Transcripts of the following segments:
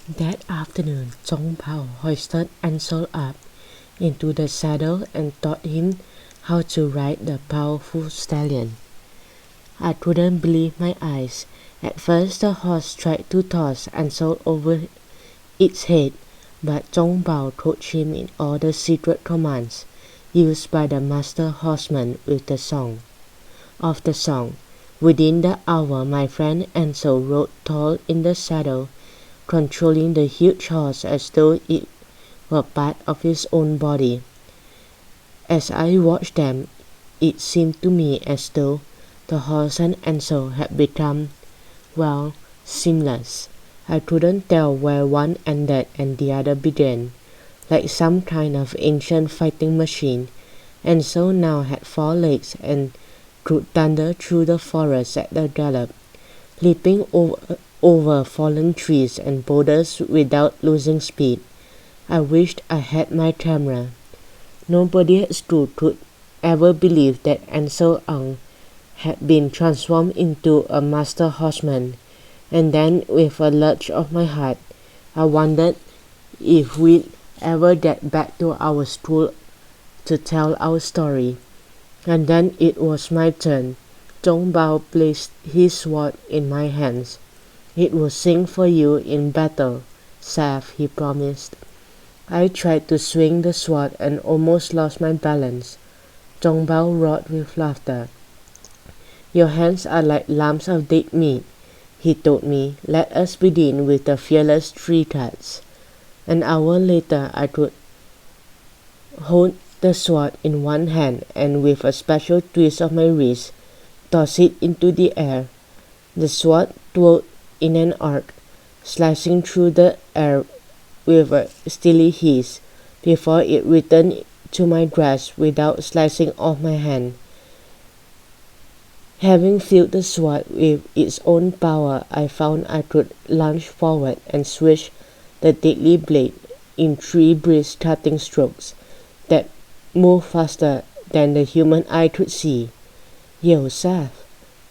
That afternoon, Zhong Bao hoisted Ansel up into the saddle and taught him how to ride the powerful stallion. I couldn't believe my eyes. At first the horse tried to toss Ansel over its head, but Zhong Bao taught him in all the secret commands used by the master horseman with the song. Of the song, within the hour my friend Ansel rode tall in the saddle, controlling the huge horse as though it were part of his own body. As I watched them, it seemed to me as though the horse and Ansel had become, well, seamless. I couldn't tell where one ended and the other began, like some kind of ancient fighting machine. Ansel now had 4 legs and could thunder through the forest at a gallop, leaping over fallen trees and boulders without losing speed. I wished I had my camera. Nobody at school could ever believe that Ansel Ang had been transformed into a master horseman, and then with a lurch of my heart, I wondered if we'd ever get back to our school to tell our story. And then it was my turn. Zhong Bao placed his sword in my hands. It will sing for you in battle, Saf, he promised. I tried to swing the sword and almost lost my balance. Zhong Bao roared with laughter. Your hands are like lumps of dead meat, he told me. Let us begin with the fearless 3 cuts. An hour later I could hold the sword in one hand and with a special twist of my wrist, toss it into the air. The sword twirled in an arc, slicing through the air with a steely hiss before it returned to my grasp without slicing off my hand. Having filled the sword with its own power, I found I could lunge forward and swish the deadly blade in 3 brisk cutting strokes that moved faster than the human eye could see. Yo, Saf,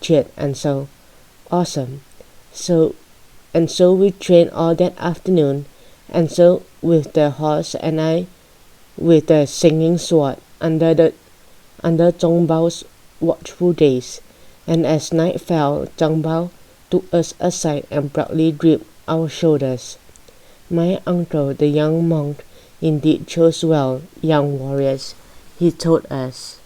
cheered Ansel. Awesome. So we trained all that afternoon, Ansel with the horse and I with the singing sword under Zhong Bao's watchful gaze. And as night fell, Zhong Bao took us aside and proudly gripped our shoulders. My uncle, the young monk, indeed chose well, young warriors, he told us.